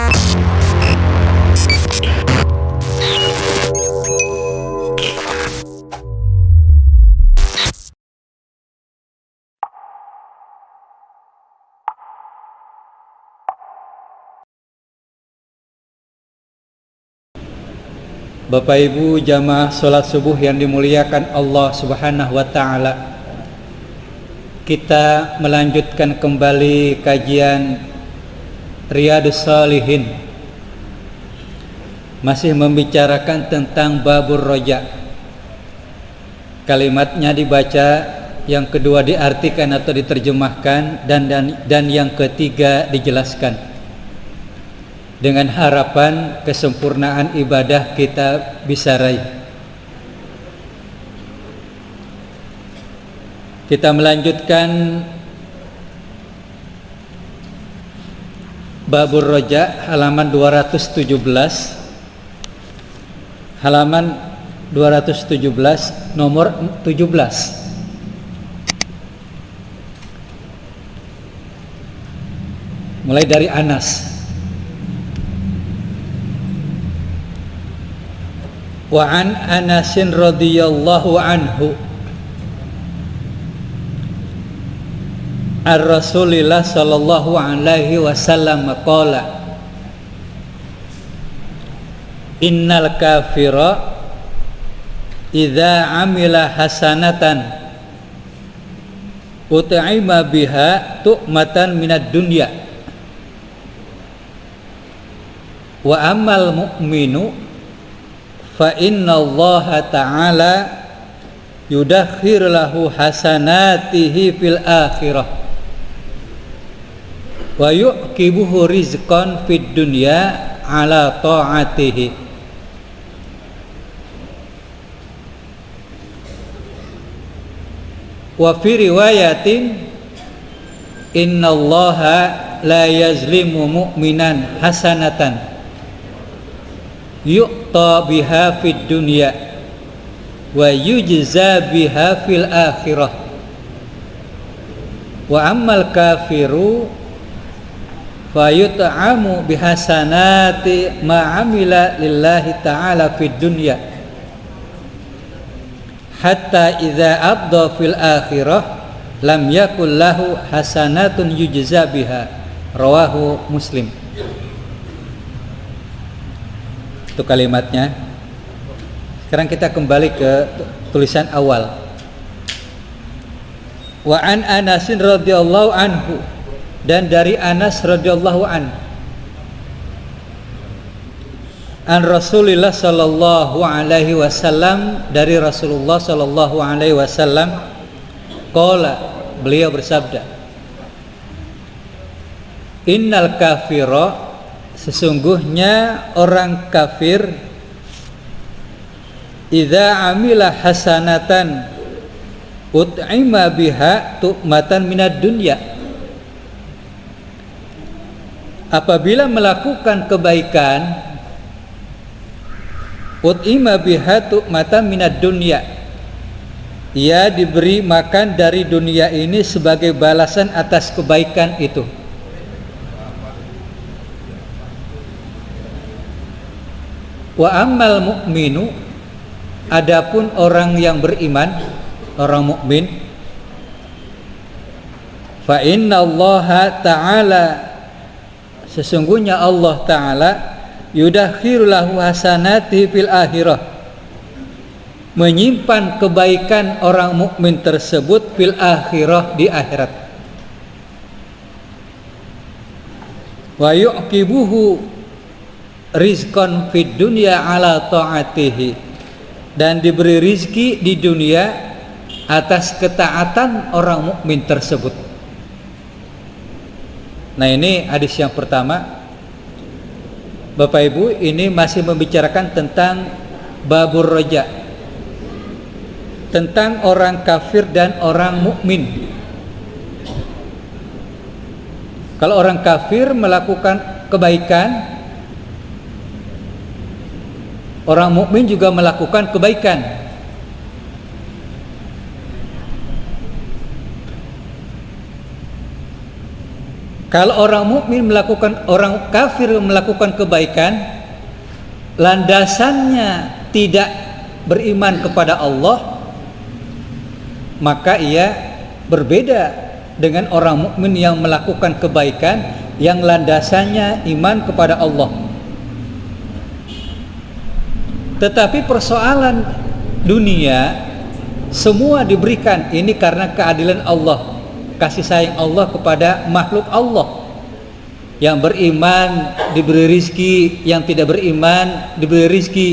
Bapak Ibu jamaah sholat subuh yang dimuliakan Allah Subhanahu wa Ta'ala, kita melanjutkan kembali kajian Riyadhus Shalihin, masih membicarakan tentang babur roja. Kalimatnya dibaca, yang kedua diartikan atau diterjemahkan, dan yang ketiga dijelaskan, dengan harapan kesempurnaan ibadah kita bisa raih. Kita melanjutkan Babur Roja halaman 217, halaman 217 nomor 17. Mulai dari Anas. Wa an Anasin radhiyallahu anhu ar-Rasulillah sallallahu alaihi wasallam qala innal kafira idza amila hasanatan ut'ima biha tu'matan minad dunya wa amal mu'minu fa inna Allah ta'ala yudakhir lahu hasanatihi fil akhirah wa yu'kibuhu rizqan fid dunya ala ta'atihi. Wa fi riwayatin inna Allah la yazlimu mu'minan hasanatan yu'ta biha fid dunya wa yujza biha fil akhirah wa ammal kafiru fayut'amu bihasanati ma amila lillahi ta'ala fid dunya hatta idza abda fil akhirah lam yakul lahu hasanatun yujza biha. Rawahu Muslim. Itu kalimatnya. Sekarang kita kembali ke tulisan awal. Wa an Anasin radhiyallahu anhu, dan dari Anas radhiyallahu an Rasulillah sallallahu alaihi wasallam, dari Rasulullah sallallahu alaihi wasallam qala, beliau bersabda, innal kafira, sesungguhnya orang kafir, idza amila hasanatan ut'ima biha tu'matan minad dunya, apabila melakukan kebaikan, ut'ima biha tu'matan minad dunya, ia diberi makan dari dunia ini sebagai balasan atas kebaikan itu. Wa ammal mu'minu, adapun orang yang beriman, orang mukmin, fa inna Allah ta'ala, sesungguhnya Allah ta'ala yudakhiru lahu hasanati fil akhirah, menyimpan kebaikan orang mukmin tersebut fil akhirah, di akhirat. Wa yu'kibuhu rizqan fid dunya ala ta'atihi, dan diberi rizki di dunia atas ketaatan orang mukmin tersebut. Nah, ini hadis yang pertama. Bapak Ibu, ini masih membicarakan tentang babur roja, tentang orang kafir dan orang mukmin. Kalau orang kafir melakukan kebaikan, orang mukmin juga melakukan kebaikan. Kalau orang mukmin melakukan, orang kafir melakukan kebaikan, landasannya tidak beriman kepada Allah, maka ia berbeda dengan orang mukmin yang melakukan kebaikan yang landasannya iman kepada Allah. Tetapi persoalan dunia semua diberikan ini karena keadilan Allah, kasih sayang Allah kepada makhluk Allah. Yang beriman diberi rizki, yang tidak beriman diberi rizki.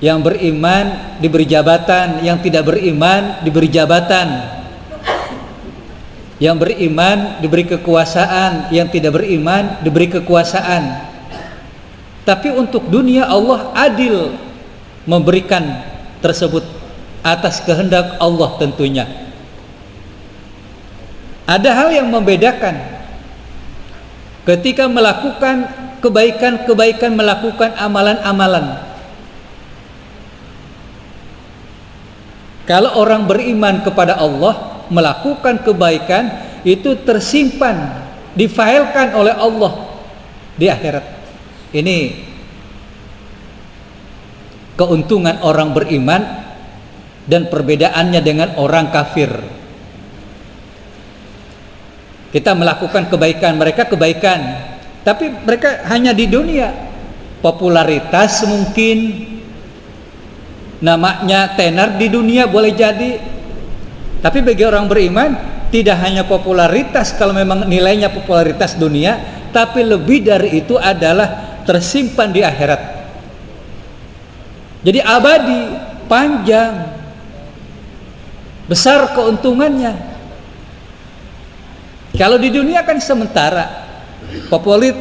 Yang beriman diberi jabatan, yang tidak beriman diberi jabatan. Yang beriman diberi kekuasaan, yang tidak beriman diberi kekuasaan. Tapi untuk dunia Allah adil memberikan tersebut atas kehendak Allah tentunya. Ada hal yang membedakan ketika melakukan kebaikan-kebaikan, melakukan amalan-amalan. Kalau orang beriman kepada Allah, melakukan kebaikan itu tersimpan, difailkan oleh Allah di akhirat. Ini keuntungan orang beriman dan perbedaannya dengan orang kafir. Kita melakukan kebaikan, mereka kebaikan, tapi mereka hanya di dunia. Popularitas mungkin, namanya tenar di dunia boleh jadi. Tapi bagi orang beriman tidak hanya popularitas, kalau memang nilainya popularitas dunia, tapi lebih dari itu adalah tersimpan di akhirat. Jadi abadi, panjang, besar keuntungannya. Kalau di dunia kan sementara, populer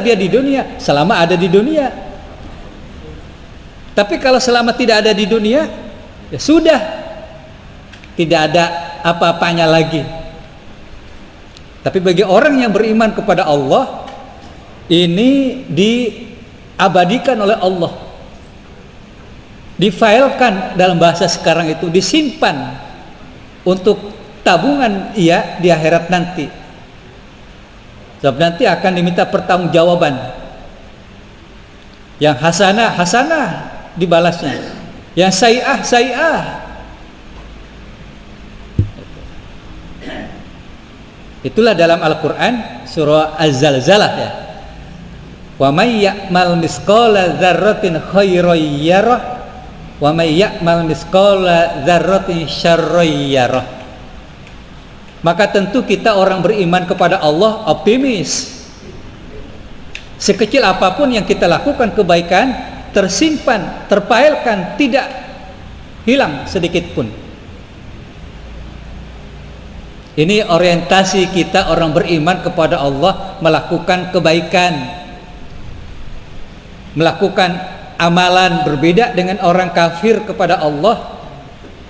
dia di dunia selama ada di dunia. Tapi kalau selama tidak ada di dunia, ya sudah, tidak ada apa-apanya lagi. Tapi bagi orang yang beriman kepada Allah, ini diabadikan oleh Allah, difailkan dalam bahasa sekarang itu, disimpan untuk tabungan ia di akhirat nanti. Sebab nanti akan diminta pertanggungjawaban. Yang hasanah, hasanah dibalasnya. Yang sayi'ah, sayi'ah. Itulah dalam Al-Quran surah Az-Zalzalah ya. Wa may ya'mal misqala dzarratin khairan yarah wa may ya'mal misqala dzarratin syarran yarah. Maka tentu kita orang beriman kepada Allah optimis. Sekecil apapun yang kita lakukan kebaikan tersimpan, terpailkan, tidak hilang sedikit pun. Ini orientasi kita orang beriman kepada Allah, melakukan kebaikan, melakukan amalan. Berbeda dengan orang kafir kepada Allah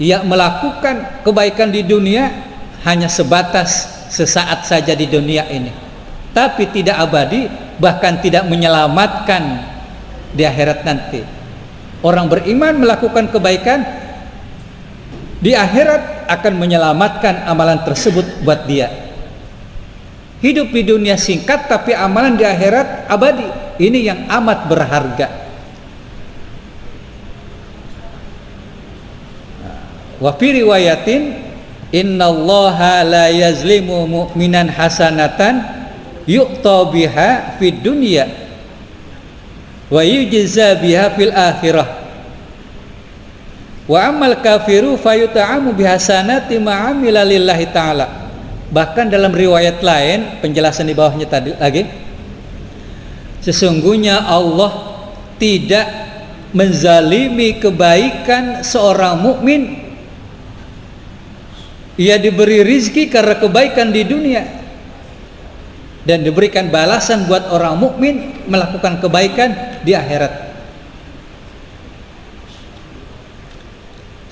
yang melakukan kebaikan di dunia hanya sebatas sesaat saja di dunia ini, tapi tidak abadi, bahkan tidak menyelamatkan di akhirat nanti. Orang beriman melakukan kebaikan di akhirat akan menyelamatkan amalan tersebut buat dia. Hidup di dunia singkat, tapi amalan di akhirat abadi. Ini yang amat berharga. Wa fi riwayatin, innallaha la yazlimu mu'minan hasanatan yu'ta biha fid dunya wa yujza biha fil akhirah. Wa amal kafiru fayuta'amu bihasanati ma'amila lillahi ta'ala. Bahkan dalam riwayat lain, penjelasan di bawahnya tadi lagi, sesungguhnya Allah tidak menzalimi kebaikan seorang mukmin. Ia diberi rizki karena kebaikan di dunia, dan diberikan balasan buat orang mukmin melakukan kebaikan di akhirat.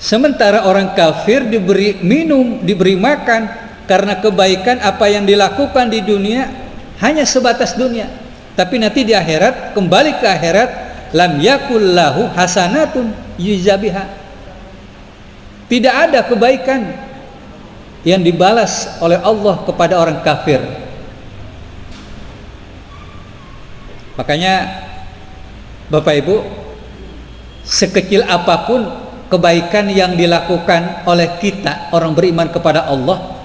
Sementara orang kafir diberi minum, diberi makan karena kebaikan apa yang dilakukan di dunia hanya sebatas dunia. Tapi nanti di akhirat, kembali ke akhirat, lam yakul lahu hasanatun yuzabiha. Tidak ada kebaikan yang dibalas oleh Allah kepada orang kafir. Makanya Bapak Ibu, sekecil apapun kebaikan yang dilakukan oleh kita orang beriman kepada Allah,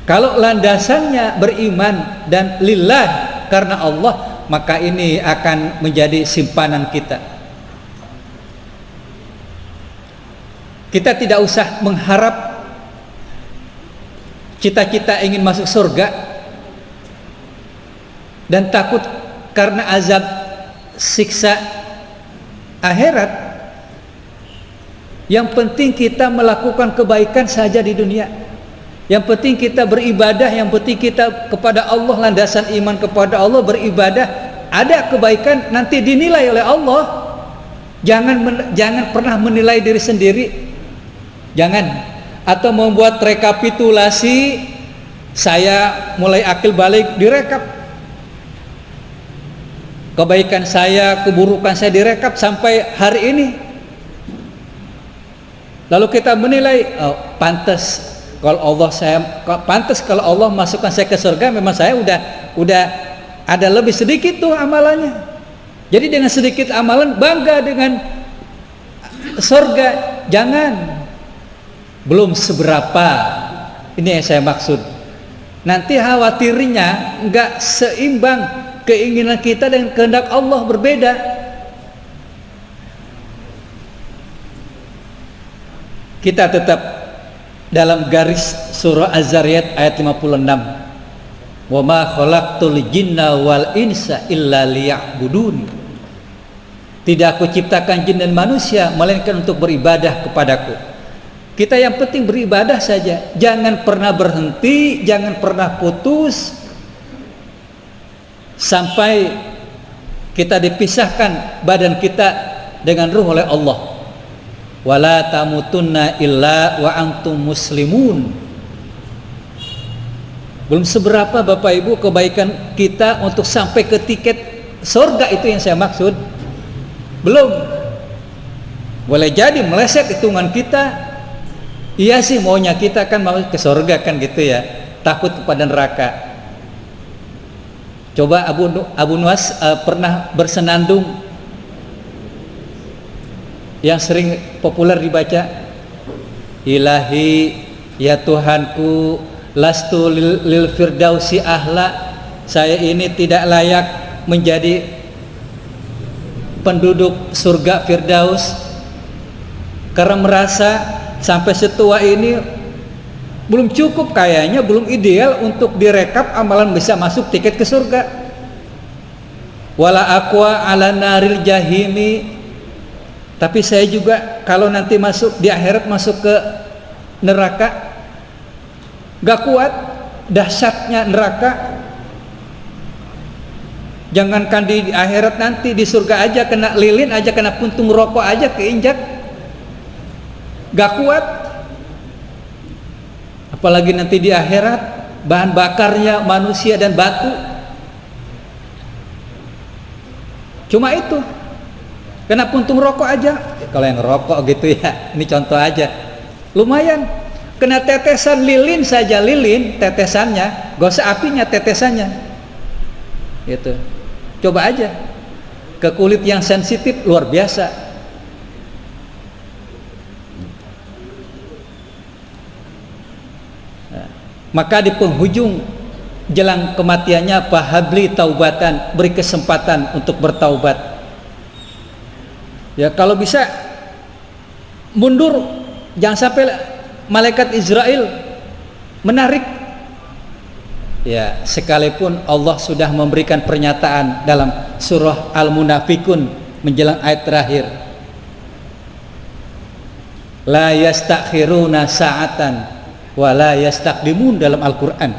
kalau landasannya beriman dan lillah karena Allah, maka ini akan menjadi simpanan kita. Kita tidak usah mengharap cita-cita ingin masuk surga dan takut karena azab siksa akhirat. Yang penting kita melakukan kebaikan saja di dunia. Yang penting kita beribadah, yang penting kita kepada Allah, landasan iman kepada Allah, beribadah, ada kebaikan nanti dinilai oleh Allah. Jangan pernah menilai diri sendiri. Jangan, atau membuat rekapitulasi, saya mulai akil balik direkap. Kebaikan saya, keburukan saya direkap sampai hari ini. Lalu kita menilai, oh, pantas kalau Allah masukkan saya ke surga, memang saya udah ada lebih sedikit tuh amalannya. Jadi dengan sedikit amalan bangga dengan surga, jangan. Belum seberapa, ini yang saya maksud. Nanti khawatirnya nggak seimbang keinginan kita dengan kehendak Allah, berbeda. Kita tetap dalam garis surah Az-Zariyat ayat 56. Wa ma khalaqtul jinna wal insa illa liya'budun. Tidak aku ciptakan jin dan manusia melainkan untuk beribadah kepadaku. Kita yang penting beribadah saja, jangan pernah berhenti, jangan pernah putus sampai kita dipisahkan badan kita dengan ruh oleh Allah. Wala tamutunna illa wa antum muslimun. Belum seberapa Bapak Ibu kebaikan kita untuk sampai ke tiket surga, itu yang saya maksud. Belum. Boleh jadi meleset hitungan kita. Iya sih, maunya kita kan mau ke surga kan gitu ya, takut kepada neraka. Coba Abu Nuwas pernah bersenandung yang sering populer dibaca, Ilahi ya Tuhanku, lastu lil firdausi ahla, saya ini tidak layak menjadi penduduk surga Firdaus karena merasa sampai setua ini belum cukup, kayaknya belum ideal untuk direkap amalan bisa masuk tiket ke surga. Wala aqwa ala naril jahimi, tapi saya juga kalau nanti masuk di akhirat, masuk ke neraka, gak kuat dahsyatnya neraka. Jangankan di akhirat, nanti di surga aja kena lilin aja, kena puntung rokok aja keinjak, gak kuat, apalagi nanti di akhirat bahan bakarnya manusia dan batu. Cuma itu, kena puntung rokok aja, kalau yang rokok gitu ya, ini contoh aja, lumayan. Kena tetesan lilin saja, lilin tetesannya, gak usah apinya, tetesannya gitu. Coba aja ke kulit yang sensitif, luar biasa. Maka di penghujung jelang kematiannya, fahabli taubatan, beri kesempatan untuk bertaubat. Ya kalau bisa mundur, jangan sampai malaikat Israel menarik. Ya, sekalipun Allah sudah memberikan pernyataan dalam surah Al-Munafikun menjelang ayat terakhir, la yastakhiruna sa'atan wala yastaqdimun dalam Al-Quran.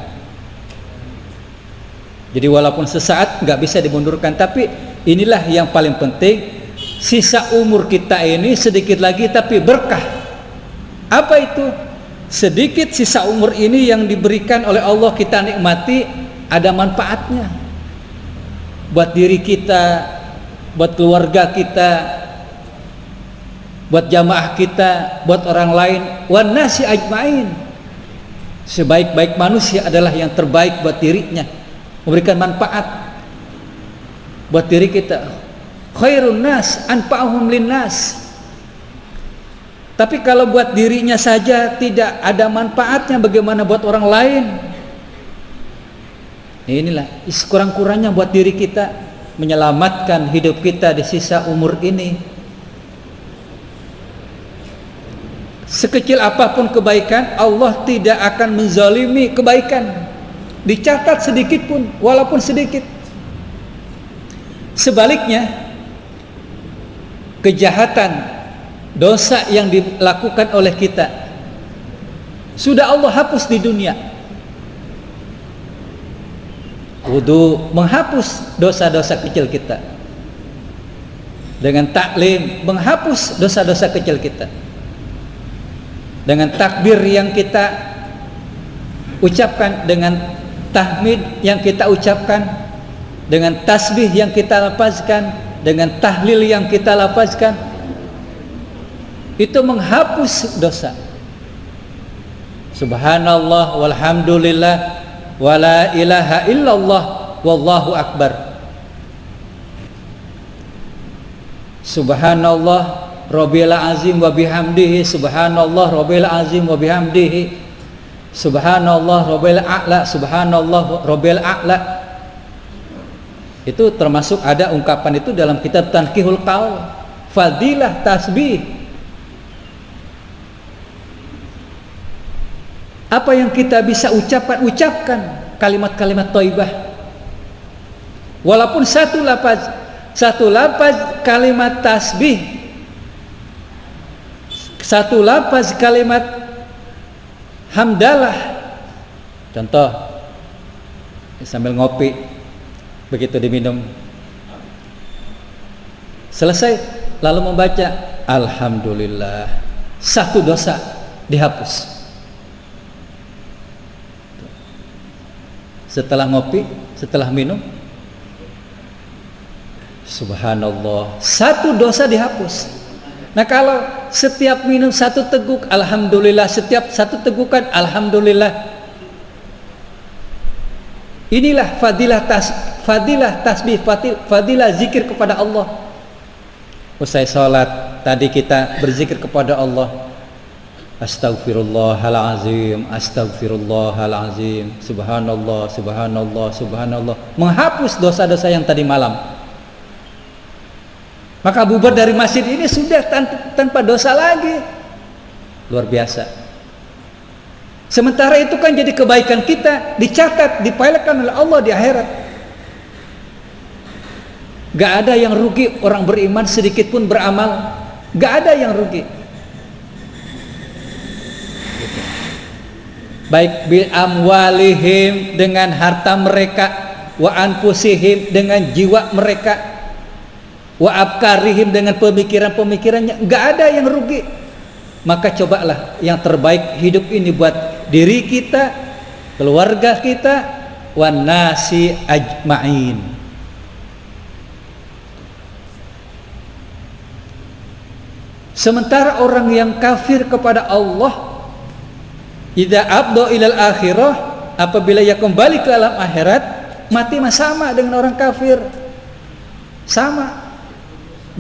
Jadi walaupun sesaat nggak bisa dimundurkan, tapi inilah yang paling penting. Sisa umur kita ini sedikit lagi tapi berkah. Apa itu? Sedikit sisa umur ini yang diberikan oleh Allah kita nikmati, ada manfaatnya buat diri kita, buat keluarga kita, buat jamaah kita, buat orang lain, wan nasi ajmain. Sebaik-baik manusia adalah yang terbaik buat dirinya, memberikan manfaat buat diri kita. Khairun nas anfa'uhum linnas. Tapi kalau buat dirinya saja tidak ada manfaatnya, bagaimana buat orang lain? Inilah kurang-kurangnya buat diri kita, menyelamatkan hidup kita di sisa umur ini. Sekecil apapun kebaikan, Allah tidak akan menzalimi kebaikan. Dicatat sedikit pun, walaupun sedikit. Sebaliknya, kejahatan, dosa yang dilakukan oleh kita sudah Allah hapus di dunia. Wudu menghapus dosa-dosa kecil kita. Dengan taklim menghapus dosa-dosa kecil kita. Dengan takbir yang kita ucapkan, dengan tahmid yang kita ucapkan, dengan tasbih yang kita lafazkan, dengan tahlil yang kita lafazkan, itu menghapus dosa. Subhanallah walhamdulillah wala ilaha illallah wallahu akbar. Subhanallah Rabbil azim wa bihamdihi, subhanallah Rabbil azim wa bihamdihi, subhanallah Rabbil a'la, subhanallah Rabbil a'la. Itu termasuk ada ungkapan itu dalam kitab Tanqihul Qaul, fadilah tasbih. Apa yang kita bisa ucapkan kalimat-kalimat thayyibah. Walaupun satu lafaz kalimat tasbih, satu lafaz kalimat hamdalah. Contoh, sambil ngopi, begitu diminum, selesai lalu membaca alhamdulillah, satu dosa dihapus. Setelah ngopi, setelah minum, subhanallah, satu dosa dihapus. Nah, kalau setiap minum satu teguk alhamdulillah, setiap satu tegukan alhamdulillah, inilah fadilah tasbih, fadilah zikir kepada Allah. Usai salat tadi kita berzikir kepada Allah, Astaghfirullahalazim, astaghfirullahalazim, subhanallah, subhanallah, subhanallah, menghapus dosa-dosa yang tadi malam. Maka bubar dari masjid ini sudah tanpa dosa lagi. Luar biasa. Sementara itu kan jadi kebaikan kita dicatat, dipailkan oleh Allah di akhirat. Gak ada yang rugi orang beriman sedikit pun beramal. Gak ada yang rugi. Baik bil amwalihim, dengan harta mereka, wa anfusihim, dengan jiwa mereka, wa abkarihim, dengan pemikiran-pemikirannya. Nggak ada yang rugi. Maka cobalah yang terbaik hidup ini buat diri kita, keluarga kita, wan nasi ajma'in. Sementara orang yang kafir kepada Allah, idza abdo ilal akhirah, apabila ia kembali ke alam akhirat, mati sama dengan orang kafir. Sama,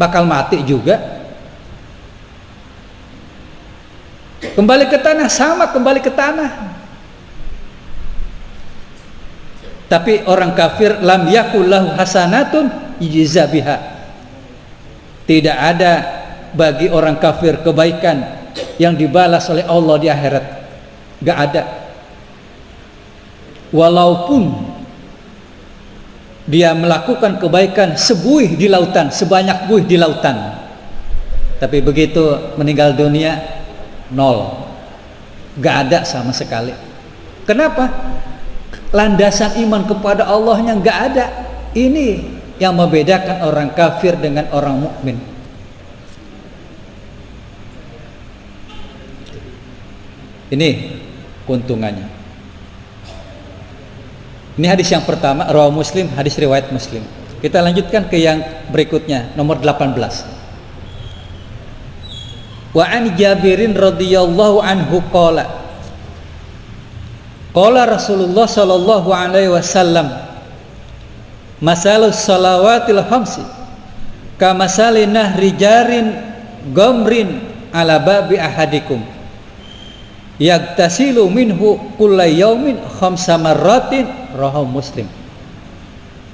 bakal mati juga. Kembali ke tanah, sama kembali ke tanah. Tapi orang kafir lam yakul lahu hasanatun yujza biha. Tidak ada bagi orang kafir kebaikan yang dibalas oleh Allah di akhirat. Gak ada. Walaupun dia melakukan kebaikan sebuih di lautan, sebanyak buih di lautan, tapi begitu meninggal dunia, nol, gak ada sama sekali. Kenapa? Landasan iman kepada Allahnya gak ada. Ini yang membedakan orang kafir dengan orang mukmin. Ini keuntungannya. Ini hadis yang pertama, rawi Muslim, hadis riwayat Muslim. Kita lanjutkan ke yang berikutnya, nomor 18. Wa an Jabirin radhiyallahu anhu qala Qala Rasulullah sallallahu alaihi wasallam, masalus salawatil khamsi kamasali nahri jarin gomrin ala babi ahadikum yagtasilu minhu kulla yaumin khamsa marratin, rawahu Muslim.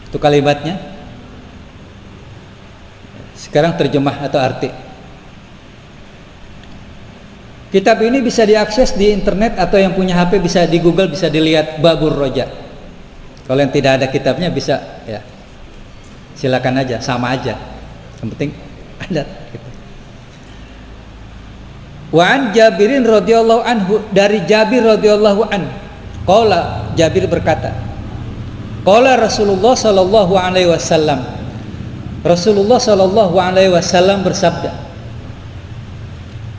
Itu kalimatnya. Sekarang terjemah atau arti. Kitab ini bisa diakses di internet atau yang punya HP bisa di Google, bisa dilihat Babur Roja. Kalau yang tidak ada kitabnya bisa ya. Silakan aja, sama aja. Yang penting ada gitu. Wa an Jabirin radhiyallahu anhu, dari Jabir radhiyallahu an. Qala, Jabir berkata, qala Rasulullah sallallahu alaihi wasallam. Rasulullah sallallahu alaihi wasallam bersabda,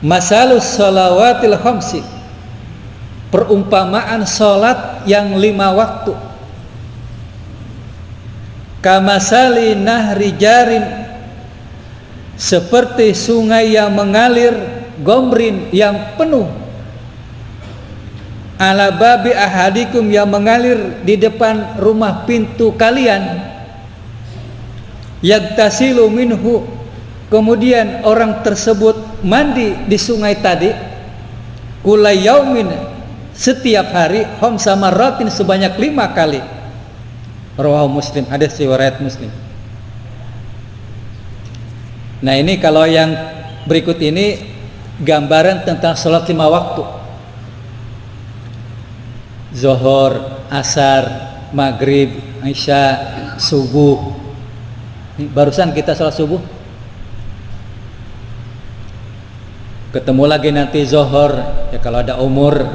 masalus salawatil khamsi, perumpamaan salat yang 5 waktu, kamasali nahri jarin, seperti sungai yang mengalir, gomrin yang penuh, ala babi ahadikum, yang mengalir di depan rumah pintu kalian, yagtasilu minhu, kemudian orang tersebut mandi di sungai tadi, kula yaumin, setiap hari, khamsa marratin, sebanyak 5 kali. Rawahu Muslim, hadis riwayat Muslim. Nah, ini kalau yang berikut ini gambaran tentang salat 5 waktu. Zuhur, asar, maghrib, isya, subuh. Ini barusan kita salat subuh. Ketemu lagi nanti zuhur, ya kalau ada umur.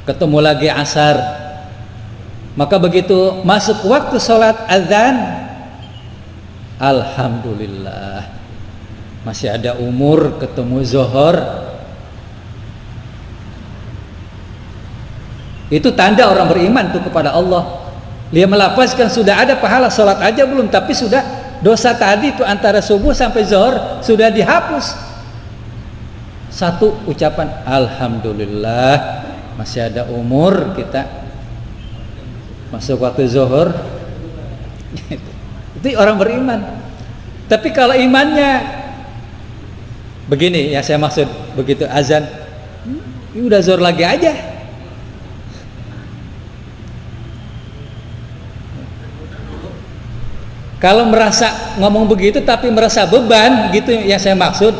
Ketemu lagi asar. Maka begitu masuk waktu salat azan, alhamdulillah masih ada umur, ketemu zuhur. Itu tanda orang beriman tuh kepada Allah. Dia melafazkan sudah ada pahala salat aja belum, tapi sudah dosa tadi tuh antara subuh sampai zuhur sudah dihapus. Satu ucapan alhamdulillah masih ada umur, kita masuk waktu zuhur. Itu orang beriman. Tapi kalau imannya begini, ya saya maksud begitu azan, udah zuhur lagi aja. Kalau merasa ngomong begitu tapi merasa beban, gitu yang saya maksud.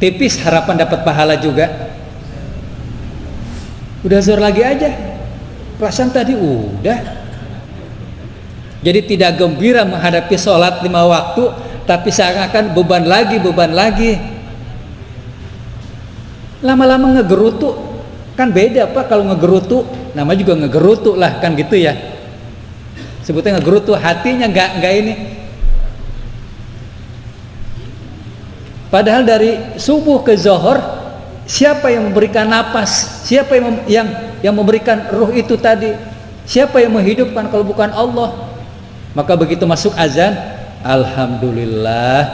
Tipis harapan dapat pahala juga. Udah zuhur lagi aja. Perasaan tadi udah. Jadi tidak gembira menghadapi sholat 5 waktu, tapi seakan-akan beban lagi. Lama-lama ngegerutu. Kan beda Pak kalau ngegerutu, nama juga ngegerutu lah kan gitu ya. Sebutnya ngegerutu, hatinya enggak ini. Padahal dari subuh ke zuhur, siapa yang memberikan napas? Siapa yang memberikan ruh itu tadi? Siapa yang menghidupkan kalau bukan Allah? Maka begitu masuk azan, alhamdulillah,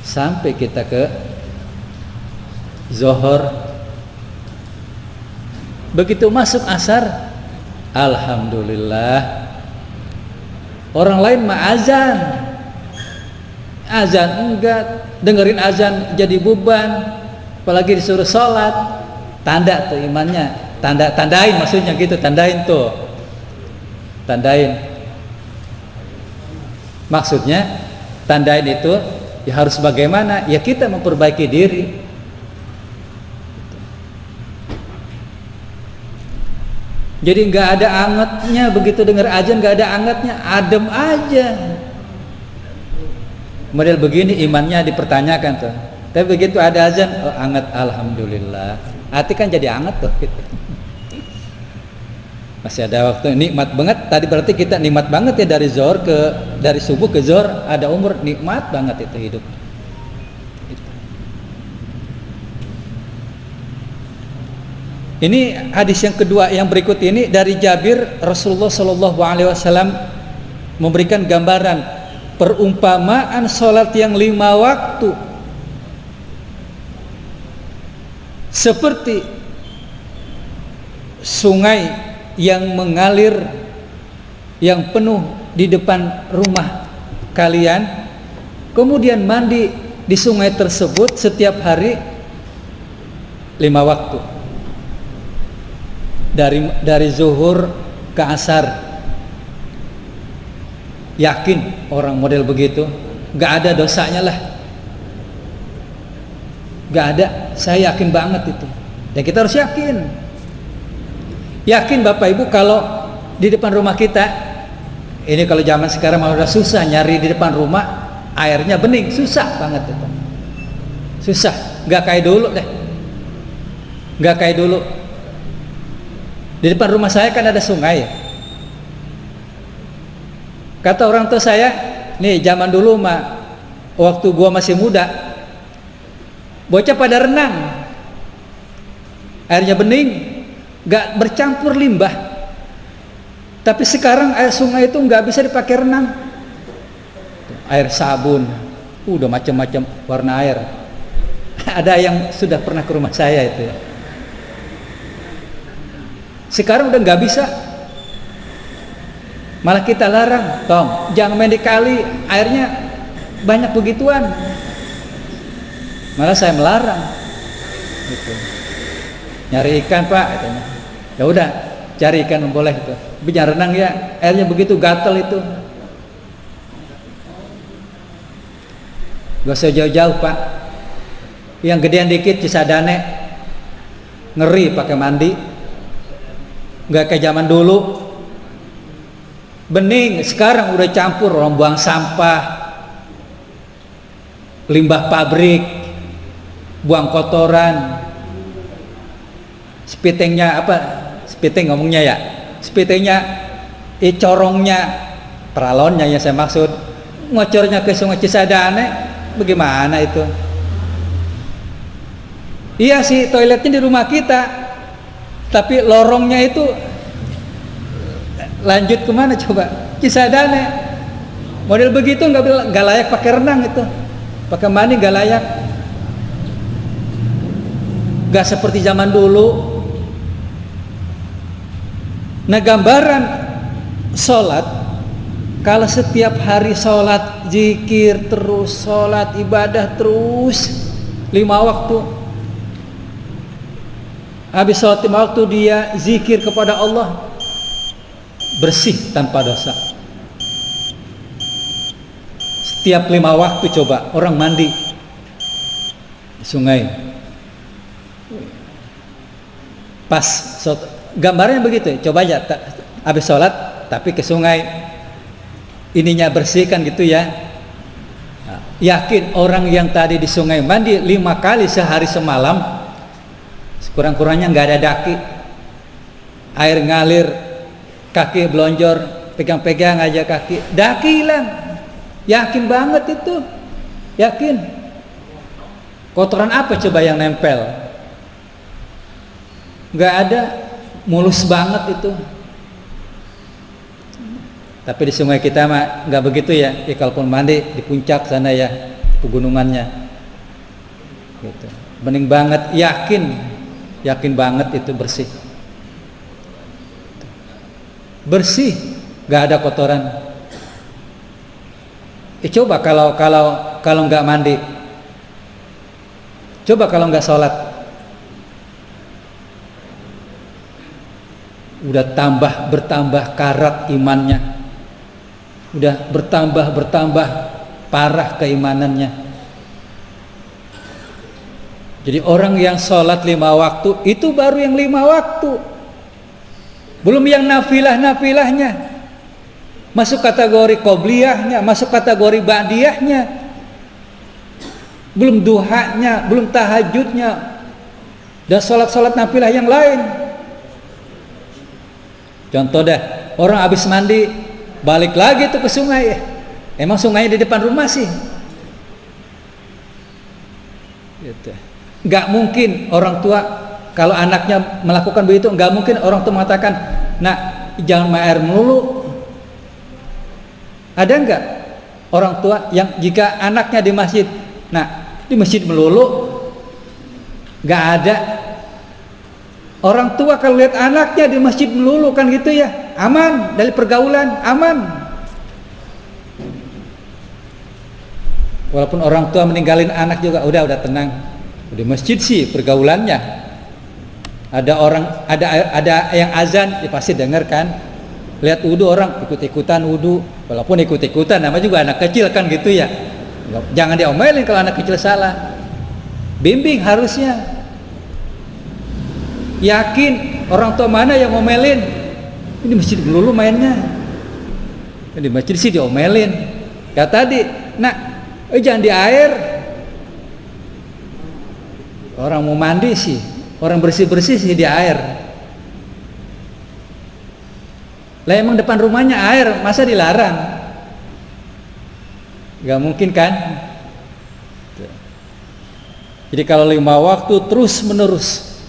sampai kita ke zuhur. Begitu masuk asar, alhamdulillah. Orang lain mah azan enggak, dengerin azan jadi beban, apalagi disuruh sholat. Tanda tuh imannya, tandain maksudnya gitu, tandain. Maksudnya tandain itu ya harus bagaimana? Ya kita memperbaiki diri. Jadi nggak ada angetnya, begitu dengar azan nggak ada angetnya, adem aja. Model begini imannya dipertanyakan tuh. Tapi begitu ada azan, oh anget, alhamdulillah. Hati kan jadi anget tuh. Gitu. Masih ada waktu, nikmat banget. Tadi berarti kita nikmat banget ya dari subuh ke zuhur ada umur, nikmat banget itu hidup. Ini hadis yang kedua yang berikut ini dari Jabir, Rasulullah Shallallahu Alaihi Wasallam memberikan gambaran perumpamaan sholat yang 5 waktu. seperti sungai yang mengalir yang penuh di depan rumah kalian, kemudian mandi di sungai tersebut setiap hari 5 waktu, dari zuhur ke asar. Yakin orang model begitu gak ada dosanya lah, gak ada. Saya yakin banget itu, dan kita harus yakin Bapak Ibu, kalau di depan rumah kita ini, kalau zaman sekarang malah udah susah nyari di depan rumah airnya bening, susah banget itu, susah, nggak kayak dulu deh, nggak kayak dulu. Di depan rumah saya kan ada sungai. Kata orang tua saya, nih zaman dulu mah, waktu gua masih muda, bocah pada renang, airnya bening, nggak bercampur limbah. Tapi sekarang air sungai itu nggak bisa dipakai renang, air sabun, udah macam-macam warna air. Ada yang sudah pernah ke rumah saya itu ya. Sekarang udah nggak bisa, malah kita larang, Tom, jangan main di kali, airnya banyak begituan. Malah saya melarang, gitu. Nyari ikan Pak, katanya. Ya udah, cari ikan boleh itu. Tapi jangan renang ya, airnya begitu gatal itu. Gak usah jauh-jauh Pak. Yang gedean dikit Cisadane, ngeri pakai mandi. Gak kayak zaman dulu. Bening, sekarang udah campur, orang buang sampah, limbah pabrik, buang kotoran. Spitengnya apa? Spiteng ngomongnya ya. Spitengnya, corongnya, peralonnya yang saya maksud, ngocornya ke Sungai Cisadane, bagaimana itu? Iya sih, toiletnya di rumah kita, tapi lorongnya itu lanjut kemana coba? Cisadane. Model begitu nggak layak pakai renang itu, pakai mandi nggak layak. Nggak seperti zaman dulu. Nah, gambaran sholat, kalau setiap hari sholat, zikir terus, sholat ibadah terus 5 waktu. Habis sholat 5 waktu dia zikir kepada Allah, bersih tanpa dosa. Setiap 5 waktu coba orang mandi di sungai, pas gambarnya begitu, coba aja habis sholat tapi ke sungai, ininya bersihkan gitu ya. Yakin orang yang tadi di sungai mandi 5 kali sehari semalam, sekurang-kurangnya nggak ada daki, air ngalir, kaki belonjor, pegang-pegang aja kaki, daki hilang. Yakin banget itu, yakin. Kotoran apa coba yang nempel? Nggak ada, mulus banget itu. Tapi di sungai kita mah nggak begitu ya. Kalaupun mandi di puncak sana ya, pegunungannya, gitu. Bening banget, yakin banget itu bersih, bersih, nggak ada kotoran. Coba kalau nggak mandi, coba kalau nggak sholat, udah bertambah karat imannya, udah bertambah parah keimanannya. Jadi orang yang sholat 5 waktu itu baru yang 5 waktu, belum yang nafilahnya, masuk kategori qobliyahnya, masuk kategori ba'diyahnya, belum duhanya, belum tahajudnya, dan sholat nafilah yang lain. Contoh dah, orang habis mandi balik lagi tuh ke sungai. Emang sungainya di depan rumah sih, gitu. Gak mungkin orang tua kalau anaknya melakukan begitu, gak mungkin orang tua mengatakan, nak jangan main air melulu. Ada nggak orang tua yang jika anaknya di masjid, nah di masjid melulu? Nggak ada. Orang tua kalau lihat anaknya di masjid melulu kan gitu ya, aman dari pergaulan, aman. Walaupun orang tua meninggalin anak juga udah tenang. Di masjid sih pergaulannya. Ada yang azan, ya pasti denger kan. Lihat wudu orang ikut-ikutan wudu, walaupun ikut-ikutan nama juga anak kecil kan gitu ya. Jangan diomelin kalau anak kecil salah. Bimbing harusnya. Yakin orang tua mana yang ngomelin. Ini masjid melulu mainnya. Di masjid sih diomelin. Kayak tadi, nak, jangan di air. Orang mau mandi sih, orang bersih-bersih sih di air. Lah emang depan rumahnya air, masa dilarang? Gak mungkin kan? Jadi kalau 5 waktu terus menerus,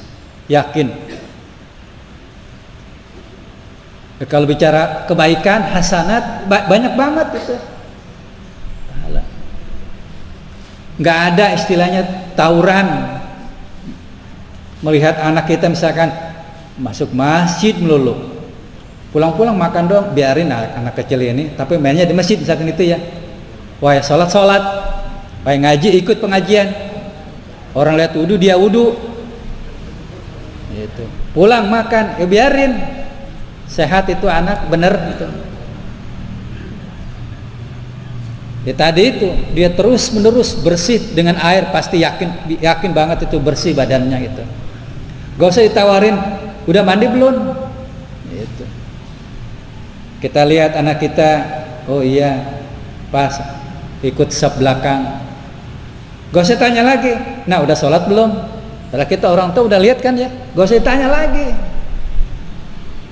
yakin. Kalau bicara kebaikan, hasanat, banyak banget itu. Pahala. Gak ada istilahnya tawuran. Melihat anak kita misalkan masuk masjid melulu, pulang-pulang makan dong, biarin anak kecil ini, tapi mainnya di masjid misalkan itu ya. Wah ya sholat, wah ngaji ikut pengajian, orang lihat wudu dia wudu, gitu. Pulang makan, ya biarin, sehat itu anak bener gitu. Ya tadi itu dia terus menerus bersih dengan air, pasti yakin banget itu bersih badannya gitu. Gak usah ditawarin, udah mandi belum? Gitu. Kita lihat anak kita, oh iya, pas ikut saf belakang. Gak usah tanya lagi, nah udah sholat belum? Setelah kita orang tua udah lihat kan ya, gak usah ditanya lagi.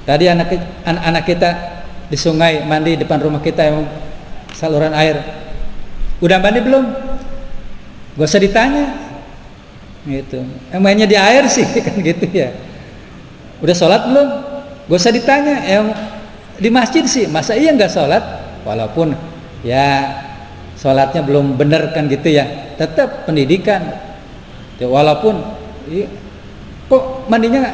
Tadi anak kita di sungai mandi depan rumah kita yang saluran air, udah mandi belum? Gak usah ditanya. Gitu. Mainnya di air sih kan gitu ya. Udah sholat belum? Gak usah ditanya. Yang di masjid sih, masa iya nggak sholat? Walaupun ya sholatnya belum bener kan gitu ya, tetap pendidikan. Ya, walaupun kok mandinya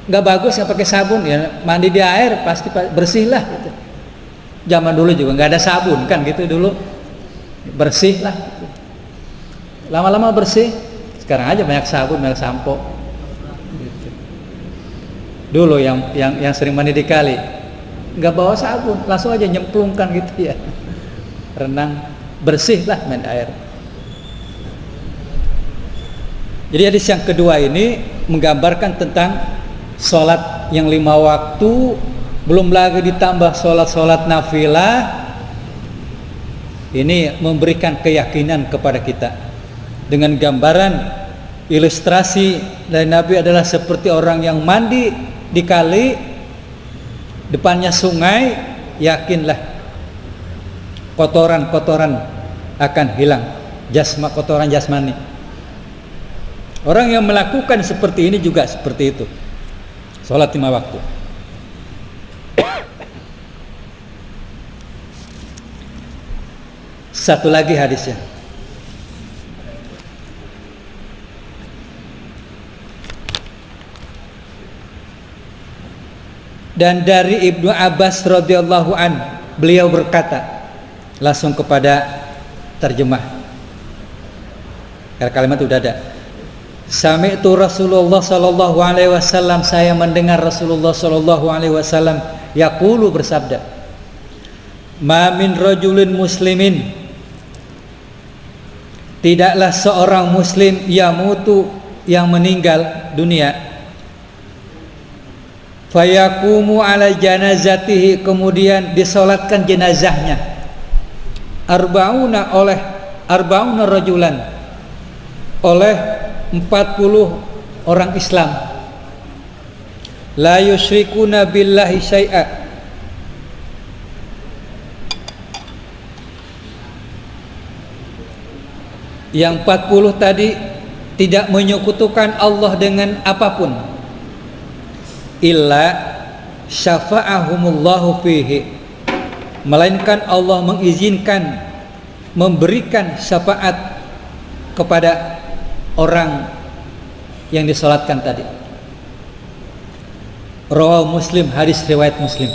nggak bagus, nggak pakai sabun, ya mandi di air pasti bersih lah. Gitu. Zaman dulu juga nggak ada sabun kan gitu dulu, bersih lah. Gitu. Lama-lama bersih, sekarang aja banyak sabun, banyak sampo. Gitu. Dulu yang sering mandi di kali, nggak bawa sabun, langsung aja nyemplungkan gitu ya, renang, bersih lah main air. Jadi hadis yang kedua ini menggambarkan tentang sholat yang 5 waktu, belum lagi ditambah sholat nafilah. Ini memberikan keyakinan kepada kita. Dengan gambaran ilustrasi dari Nabi adalah seperti orang yang mandi di kali, depannya sungai, yakinlah kotoran-kotoran akan hilang, kotoran jasmani. Orang yang melakukan seperti ini juga seperti itu, sholat 5 waktu. Satu lagi hadisnya. Dan dari Ibnu Abbas radhiyallahu an, beliau berkata, langsung kepada terjemah. Karena kalimat udah ada. Sami'tu Rasulullah sallallahu alaihi wasallam, saya mendengar Rasulullah sallallahu alaihi wasallam yaqulu, bersabda, ma min rajulin muslimin, tidaklah seorang muslim yamutu, yang meninggal dunia, fayaqumu ala janazatihi, kemudian disolatkan jenazahnya, arba'una rajulan, oleh 40 orang Islam, la yusyrikuna billahi syai'a, yang 40 tadi tidak menyekutukan Allah dengan apapun, illa syafa'ahumullahu fihi, melainkan Allah mengizinkan, memberikan syafaat kepada orang yang disolatkan tadi. Rawahu Muslim, hadis riwayat Muslim.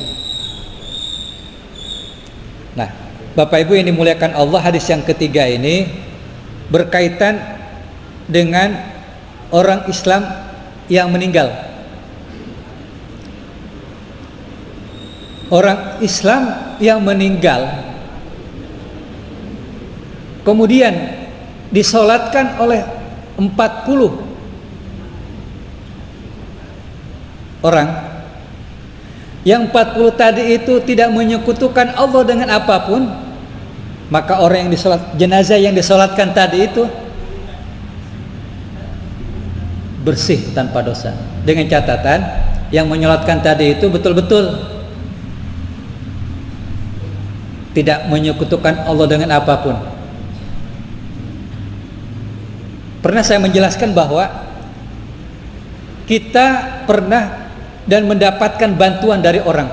Nah, Bapak Ibu yang dimuliakan Allah, hadis yang ketiga ini berkaitan dengan orang Islam yang meninggal. Orang Islam yang meninggal kemudian disolatkan oleh 40 orang. Yang 40 tadi itu tidak menyekutukan Allah dengan apapun, maka orang yang disolat, jenazah yang disolatkan tadi itu bersih tanpa dosa. Dengan catatan yang menyolatkan tadi itu betul-betul tidak menyekutukan Allah dengan apapun. Pernah saya menjelaskan bahwa kita pernah dan mendapatkan bantuan dari orang.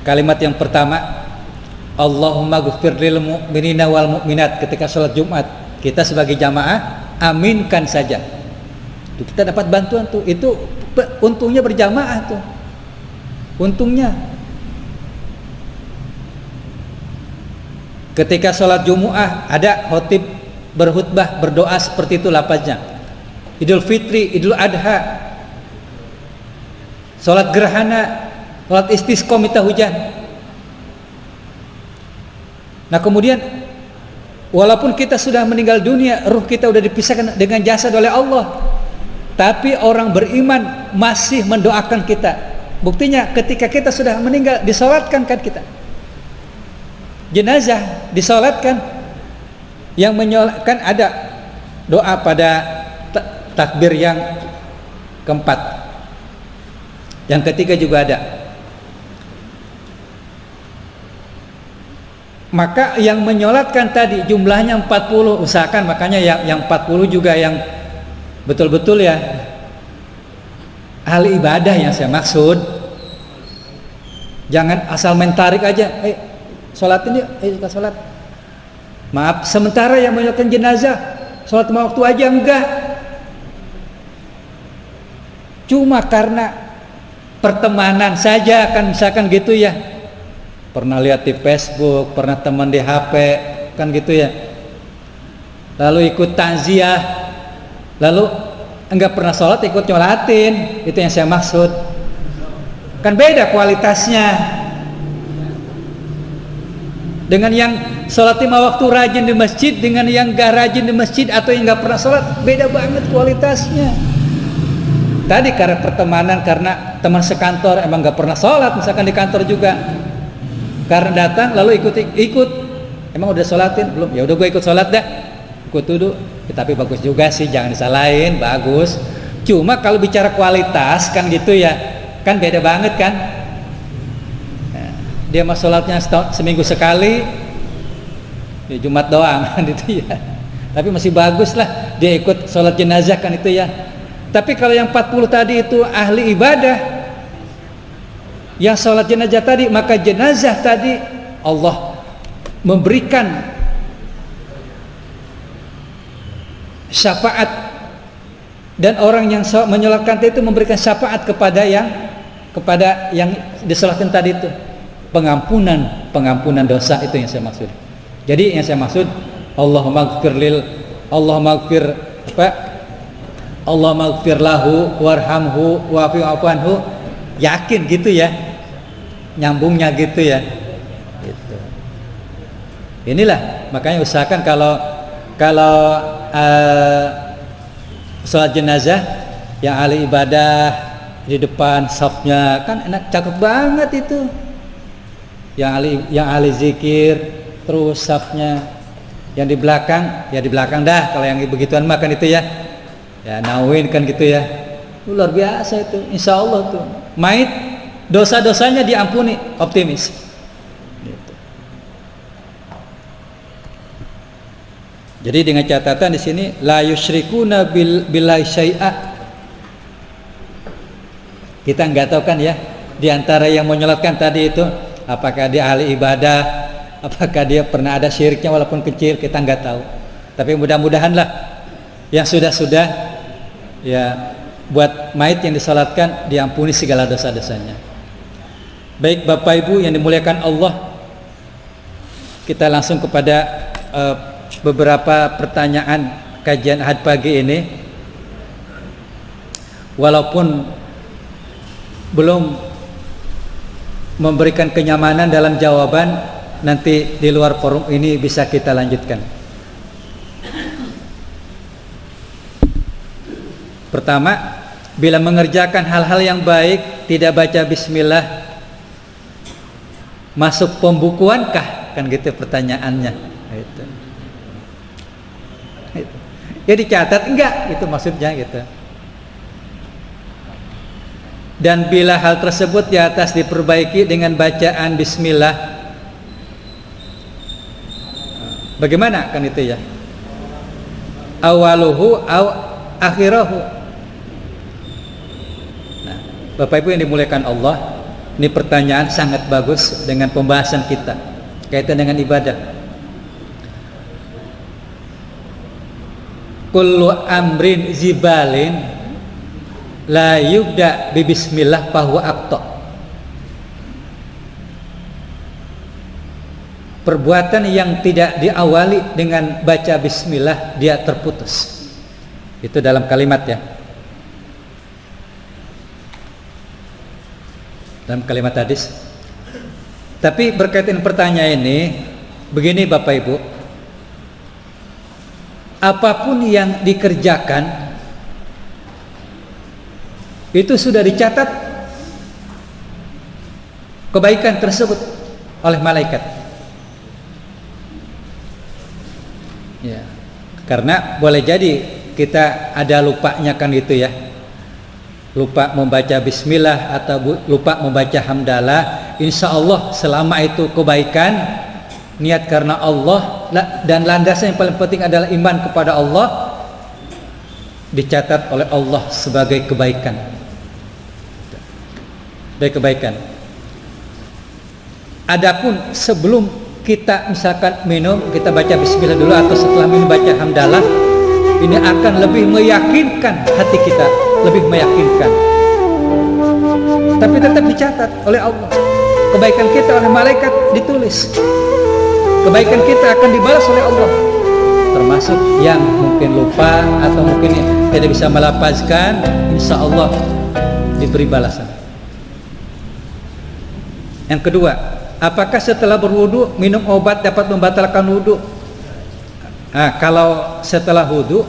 Kalimat yang pertama, Allahumma ghfir lil mu'minina wal mu'minat, ketika sholat Jumat kita sebagai jamaah aminkan saja. Kita dapat bantuan tuh. Itu untungnya berjamaah tuh. Untungnya. Ketika sholat Jumu'ah ada khotib berkhutbah berdoa seperti itu lafaznya. Idul Fitri, Idul Adha, sholat gerhana, sholat istisqa minta hujan. Nah kemudian walaupun kita sudah meninggal dunia, ruh kita sudah dipisahkan dengan jasad oleh Allah, tapi orang beriman masih mendoakan kita. Buktinya ketika kita sudah meninggal disolatkan kan kita. Jenazah disolatkan, yang menyolatkan ada doa pada takbir yang keempat, yang ketiga juga ada. Maka yang menyolatkan tadi jumlahnya 40, usahakan makanya yang 40 juga yang betul-betul ya ahli ibadah yang saya maksud. Jangan asal mentarik aja, sholatin yuk, kita sholat. Maaf, sementara yang menyolatkan jenazah sholat lima waktu aja enggak. Cuma karena pertemanan saja kan, misalkan gitu ya, pernah lihat di Facebook, pernah teman di HP kan gitu ya, lalu ikut takziah, lalu enggak pernah sholat ikut nyolatin, itu yang saya maksud. Kan beda kualitasnya dengan yang sholat lima waktu rajin di masjid dengan yang gak rajin di masjid atau yang gak pernah sholat, beda banget kualitasnya. Tadi karena pertemanan, karena teman sekantor emang gak pernah sholat, misalkan di kantor juga, karena datang lalu ikut, emang udah sholatin belum? Ya udah gue ikut sholat dah, ikut dulu. Ya, tapi bagus juga sih, jangan disalahin, bagus. Cuma kalau bicara kualitas kan gitu ya, kan beda banget kan. Nah, dia mah sholatnya seminggu sekali, ya Jumat doang kan itu ya. Tapi masih bagus lah dia ikut sholat jenazah kan itu ya. Tapi kalau yang 40 tadi itu ahli ibadah yang sholat jenazah tadi, maka jenazah tadi Allah memberikan syafaat, dan orang yang menyolatkan itu memberikan syafaat kepada yang disolatkan tadi itu, pengampunan dosa. Itu yang saya maksud. Jadi yang saya maksud Allahumma gfir lahu warhamhu wa'fu anhu, yakin gitu ya, nyambungnya gitu ya gitu. Inilah makanya usahakan kalau sholat jenazah yang ahli ibadah di depan safnya kan enak, cakep banget itu, yang ahli zikir terus safnya, yang di belakang ya di belakang dah. Kalau yang begituan makan itu ya nawin kan gitu ya, luar biasa itu, insya Allah tuh mayit dosa-dosanya diampuni, optimis gitu. Jadi dengan catatan di sini la yusyrikuna billahi syai'a, kita nggak tahu kan ya di antara yang menyolatkan tadi itu apakah dia ahli ibadah, apakah dia pernah ada syiriknya walaupun kecil, kita nggak tahu. Tapi mudah-mudahan lah Yang sudah-sudah ya, buat mayit yang disalatkan diampuni segala dosa-dosanya. Baik Bapak Ibu yang dimuliakan Allah, kita langsung kepada beberapa pertanyaan kajian Ahad pagi ini. Walaupun belum memberikan kenyamanan dalam jawaban, nanti di luar forum ini bisa kita lanjutkan. Pertama, bila mengerjakan hal-hal yang baik tidak baca bismillah, masuk pembukuankah? Kan gitu pertanyaannya. Itu. Ya dicatat enggak? Itu maksudnya gitu. Dan bila hal tersebut di atas diperbaiki dengan bacaan bismillah, bagaimana kan itu ya? Awaluhu aw akhirahu. Nah, Bapak Ibu yang dimuliakan Allah, ini pertanyaan sangat bagus dengan pembahasan kita kaitan dengan ibadah. Kullu amrin zibalin la yubda bi bismillah fahuwa aqta. Perbuatan yang tidak diawali dengan baca bismillah dia terputus. Itu dalam kalimat ya. Dalam kalimat hadis. Tapi berkaitan pertanyaan ini, begini Bapak Ibu, apapun yang dikerjakan itu sudah dicatat kebaikan tersebut oleh malaikat. Ya, karena boleh jadi kita ada lupanya kan itu ya, lupa membaca bismillah atau lupa membaca hamdalah. Insya Allah selama itu kebaikan, niat karena Allah, dan landasan yang paling penting adalah iman kepada Allah, dicatat oleh Allah sebagai kebaikan. Baik, kebaikan. Adapun sebelum kita misalkan minum, kita baca bismillah dulu atau setelah minum baca hamdalah, ini akan lebih meyakinkan hati kita, lebih meyakinkan. Tapi tetap dicatat oleh Allah. Kebaikan kita oleh malaikat ditulis. Kebaikan kita akan dibalas oleh Allah. Termasuk yang mungkin lupa atau mungkin tidak bisa melafazkan, insya Allah diberi balasan. Yang kedua, apakah setelah berwudu minum obat dapat membatalkan wudu? Nah, kalau setelah wudu,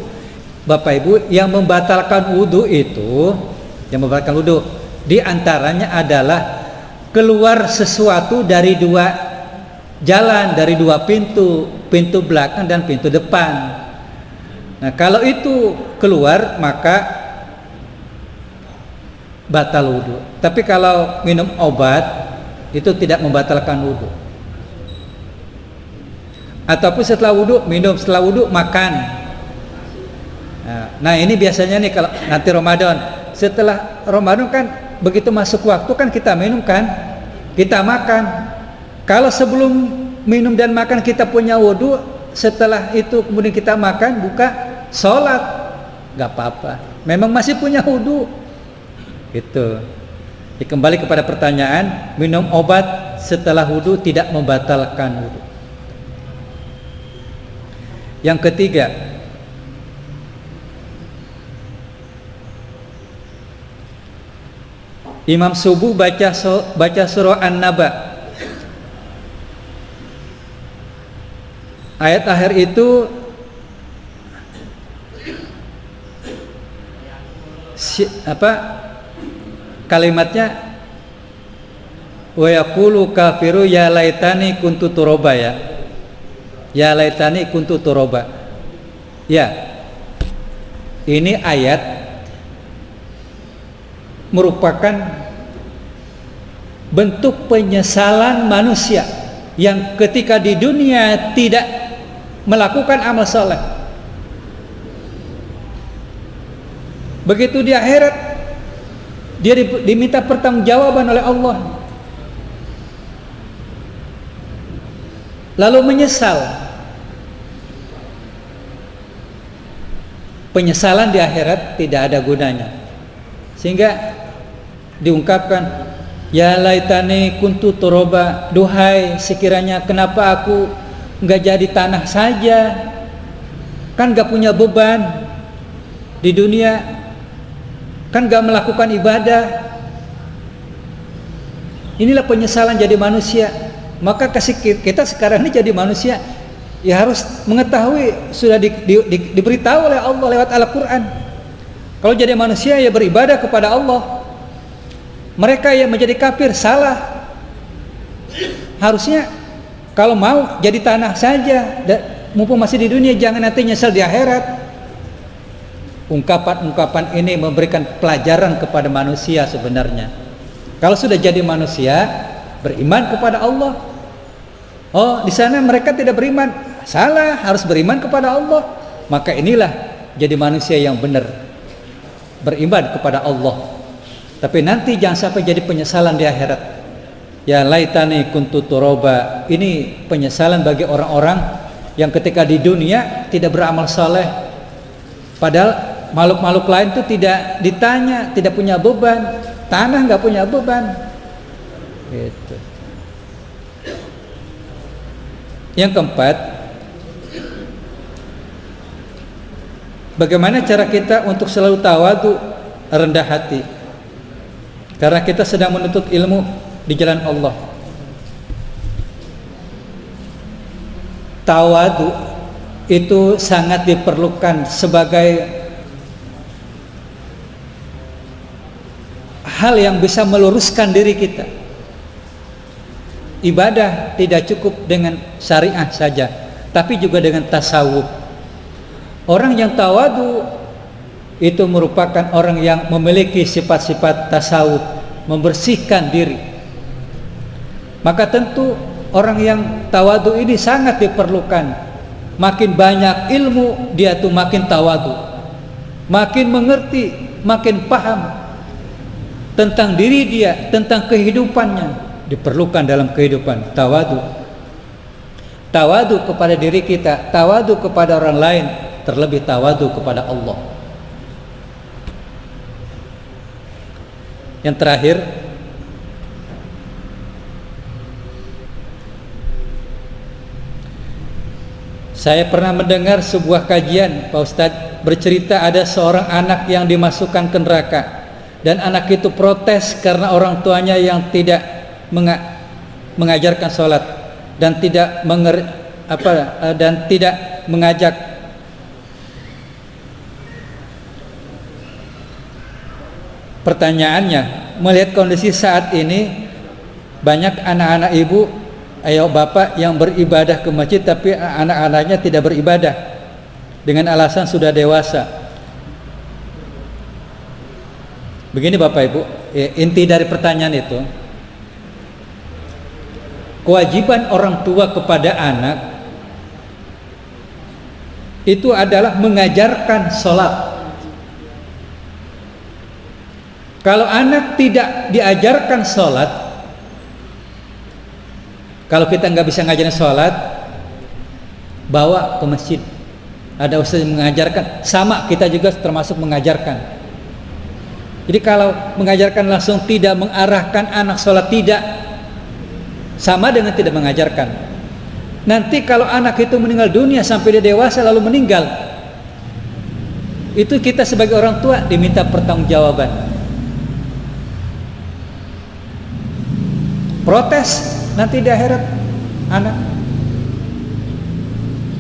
Bapak Ibu, yang membatalkan wudu itu, di antaranya adalah keluar sesuatu dari dua jalan, dari dua pintu, pintu belakang dan pintu depan. Nah, kalau itu keluar maka batal wudu. Tapi kalau minum obat itu tidak membatalkan wudu. Ataupun setelah wudu minum, setelah wudu makan. Nah ini biasanya nih kalau nanti Ramadan, setelah Ramadan kan begitu masuk waktu kan kita minum kan, kita makan. Kalau sebelum minum dan makan kita punya wudu, setelah itu kemudian kita makan, buka, sholat, nggak apa-apa. Memang masih punya wudu. Gitu. Kembali kepada pertanyaan, minum obat setelah wudu tidak membatalkan wudu. Yang ketiga, Imam subuh baca surah An-Naba. Ayat akhir itu kalimatnya wa yaqulu kafiru ya laitani kuntu turaba ya. Ya laitani kuntu turaba. Ya. Ini ayat merupakan bentuk penyesalan manusia yang ketika di dunia tidak melakukan amal saleh. Begitu di akhirat dia diminta pertanggungjawaban oleh Allah, lalu menyesal. penyesalan di akhirat tidak ada gunanya. Sehingga diungkapkan, ya laitani kuntu toroba, duhai sekiranya kenapa aku nggak jadi tanah saja, kan nggak punya beban di dunia, kan nggak melakukan ibadah. Inilah penyesalan jadi manusia. Maka kita sekarang ini jadi manusia, ya harus mengetahui, sudah diberitahu oleh Allah lewat Al-Quran. Kalau jadi manusia ya beribadah kepada Allah. Mereka yang menjadi kafir salah. Harusnya kalau mau jadi tanah saja, mumpung masih di dunia, jangan nanti nyesal di akhirat. Ungkapan-ungkapan ini memberikan pelajaran kepada manusia sebenarnya. Kalau sudah jadi manusia, beriman kepada Allah. Oh, di sana mereka tidak beriman. Salah, harus beriman kepada Allah. Maka inilah jadi manusia yang benar. Beriman kepada Allah. Tapi nanti jangan sampai jadi penyesalan di akhirat. Ya laitani kuntu toroba. Ini penyesalan bagi orang-orang yang ketika di dunia tidak beramal saleh. Padahal makhluk-makhluk lain itu tidak ditanya, tidak punya beban. Tanah nggak punya beban. Gitu. Yang keempat, bagaimana cara kita untuk selalu tawadu, rendah hati, karena kita sedang menuntut ilmu di jalan Allah. Tawadu itu sangat diperlukan sebagai hal yang bisa meluruskan diri kita. Ibadah tidak cukup dengan syariah saja, tapi juga dengan tasawuf. Orang yang tawadu itu merupakan orang yang memiliki sifat-sifat tasawuf, membersihkan diri. Maka tentu orang yang tawadu ini sangat diperlukan. Makin banyak ilmu, dia tuh makin tawadu, makin mengerti, makin paham tentang diri dia, tentang kehidupannya. Diperlukan dalam kehidupan tawadu. Tawadu kepada diri kita, tawadu kepada orang lain, terlebih tawadu kepada Allah. Yang terakhir, saya pernah mendengar sebuah kajian, Pak Ustadz, bercerita ada seorang anak yang dimasukkan ke neraka, dan anak itu protes karena orang tuanya yang tidak mengajarkan sholat dan tidak dan tidak mengajak. Pertanyaannya, melihat kondisi saat ini banyak anak-anak ibu, ayah bapak yang beribadah ke masjid tapi anak-anaknya tidak beribadah dengan alasan sudah dewasa. Begini Bapak Ibu, inti dari pertanyaan itu, kewajiban orang tua kepada anak itu adalah mengajarkan sholat. Kalau anak tidak diajarkan sholat, kalau kita nggak bisa ngajarin sholat, bawa ke masjid. Ada ustaz yang mengajarkan, sama kita juga termasuk mengajarkan. Jadi kalau mengajarkan langsung tidak mengarahkan anak sholat, tidak, sama dengan tidak mengajarkan. Nanti kalau anak itu meninggal dunia sampai dia dewasa lalu meninggal, itu kita sebagai orang tua diminta pertanggungjawaban. Protes nanti di akhirat, anak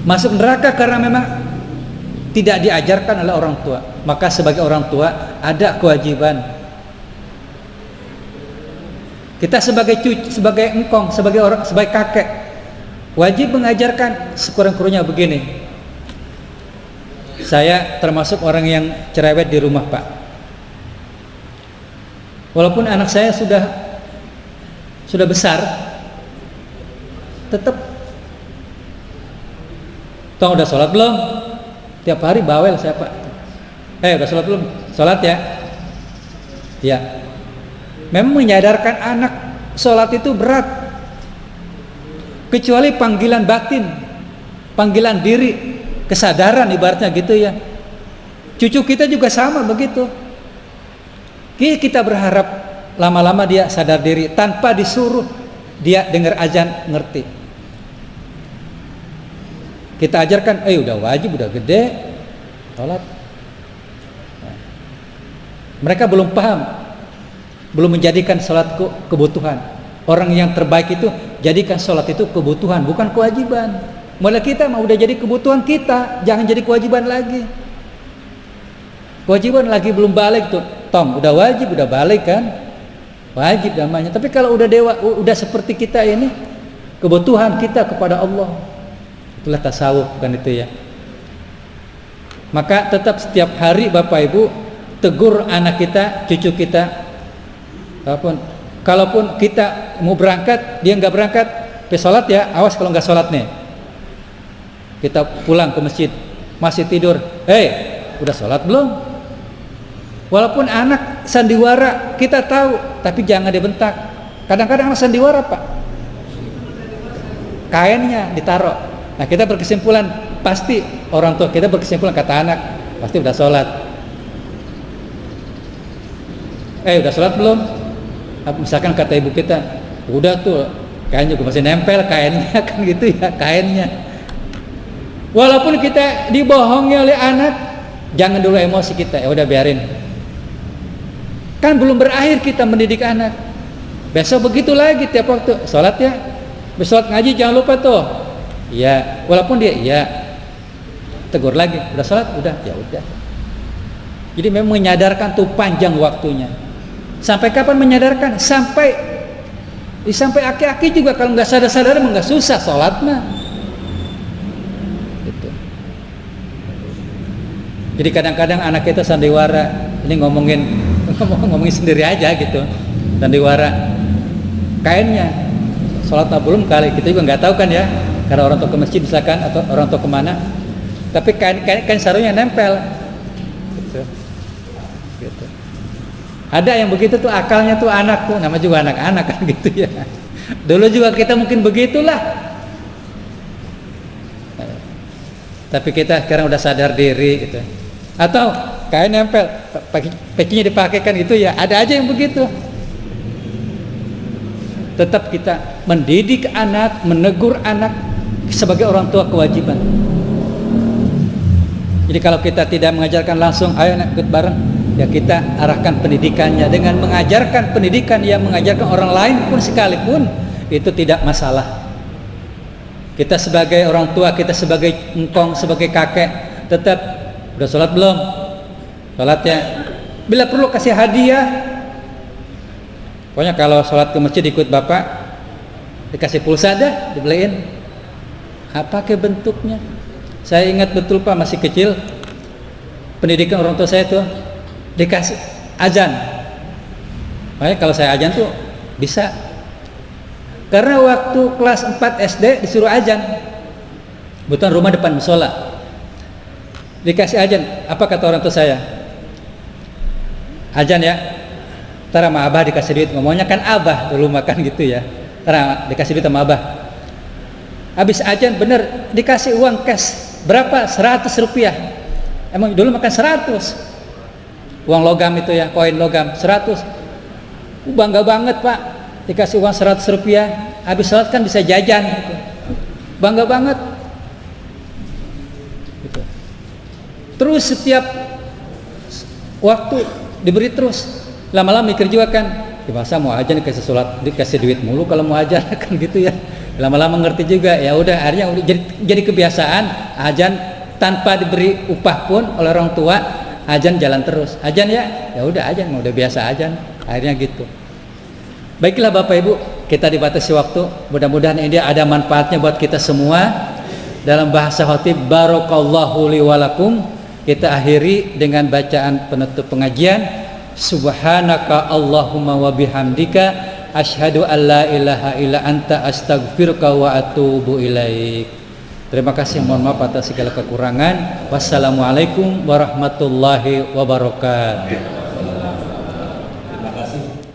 masuk neraka karena memang tidak diajarkan oleh orang tua. Maka sebagai orang tua ada kewajiban. Kita sebagai cucu, sebagai engkong, sebagai orang, sebagai kakek, wajib mengajarkan sekurang-kurangnya begini. Saya termasuk orang yang cerewet di rumah, Pak. Walaupun anak saya sudah besar, tetap toh udah sholat belum? Tiap hari bawel saya, Pak. Udah sholat belum? Sholat ya. Ya. Memang menyadarkan anak sholat itu berat, kecuali panggilan batin, panggilan diri, kesadaran ibaratnya gitu ya. Cucu kita juga sama begitu. Kita berharap lama-lama dia sadar diri tanpa disuruh, dia dengar azan ngerti. Kita ajarkan, udah wajib, udah gede, sholat. Mereka belum paham, belum menjadikan sholat kebutuhan. Orang yang terbaik itu jadikan sholat itu kebutuhan, bukan kewajiban. Mulai kita mau udah jadi kebutuhan kita, jangan jadi kewajiban lagi. Kewajiban lagi belum balik tuh, udah wajib, udah balik kan, wajib namanya. Tapi kalau udah udah seperti kita ini, kebutuhan kita kepada Allah, itulah tasawuf kan itu ya. Maka tetap setiap hari Bapak Ibu tegur anak kita, cucu kita, kalaupun kita mau berangkat, dia nggak berangkat, sholat ya, awas kalau nggak sholat nih. Kita pulang ke masjid, masih tidur, udah sholat belum? Walaupun anak sandiwara kita tahu, tapi jangan dibentak. Kadang-kadang anak sandiwara Pak, kainnya ditaruh. Nah kita berkesimpulan, pasti orang tua kita berkesimpulan, kata anak pasti udah sholat. Udah sholat belum? Misalkan kata ibu kita, udah tuh, kainnya juga masih nempel kainnya kan gitu ya, kainnya. Walaupun kita dibohongi oleh anak, jangan dulu emosi kita, udah biarin. Kan belum berakhir kita mendidik anak. Besok begitu lagi tiap waktu, sholat ya, sholat ngaji jangan lupa tuh. Iya, walaupun dia iya, tegur lagi, udah sholat, udah, ya udah. Jadi memang menyadarkan tuh panjang waktunya. Sampai kapan menyadarkan? Sampai aki-aki juga kalau nggak sadar-sadar nggak susah sholat mah. Gitu. Jadi kadang-kadang anak kita sandiwara, ini ngomongin sendiri aja gitu, sandiwara. Kainnya, sholat belum kali, kita juga nggak tahu kan ya, karena orang tua ke masjid misalkan atau orang tua kemana. Tapi kain sarungnya nempel. Gitu. Ada yang begitu tuh akalnya tuh anak tuh, nama juga anak-anak kan gitu ya. Dulu juga kita mungkin begitulah. Tapi kita sekarang udah sadar diri gitu. Atau kain nempel, pecinya dipakai kan gitu ya. Ada aja yang begitu. Tetap kita mendidik anak, menegur anak sebagai orang tua kewajiban. Jadi kalau kita tidak mengajarkan langsung, ayo nak ikut bareng, ya kita arahkan pendidikannya dengan mengajarkan pendidikan yang mengajarkan orang lain pun sekalipun itu tidak masalah. Kita sebagai orang tua, kita sebagai engkong, sebagai kakek, tetap udah sholat belum? Sholatnya, bila perlu kasih hadiah. Pokoknya kalau sholat ke masjid ikut bapak, dikasih pulsa dah, dibeliin. Apa ke bentuknya? Saya ingat betul Pak, masih kecil, pendidikan orang tua saya tuh dikasih azan. Makanya kalau saya azan tuh bisa. Karena waktu kelas 4 SD disuruh azan. Kebetulan rumah depan musola. Dikasih azan. Apa kata orang tua saya? Azan ya. Ntar sama abah dikasih duit. Ngomongnya kan abah dulu makan gitu ya. Ntar dikasih duit sama abah. Habis azan bener dikasih uang cash. Berapa? 100 rupiah. Emang dulu makan 100. Uang logam itu ya, koin logam 100. Bangga banget Pak, dikasih uang 100 rupiah. Habis sholat kan bisa jajan gitu. Bangga banget gitu. Terus setiap waktu diberi terus. Lama-lama mikir juga kan, ya masa mau ajan dikasih sholat, dikasih duit mulu kalau mau ajan kan gitu ya. Lama-lama ngerti juga, ya udah akhirnya udah jadi kebiasaan azan tanpa diberi upah pun oleh orang tua, azan jalan terus. Azan ya udah azan, udah biasa azan. Akhirnya gitu. Baiklah Bapak Ibu, kita dibatasi waktu. Mudah-mudahan ini ada manfaatnya buat kita semua. Dalam bahasa khatib, barakallahu li walakum. Kita akhiri dengan bacaan penutup pengajian. Subhanaka Allahumma wa bihamdika asyhadu an la ilaha illa anta astaghfiruka wa atubu ilaik. Terima kasih, mohon maaf atas segala kekurangan. Wassalamualaikum warahmatullahi wabarakatuh. Terima kasih.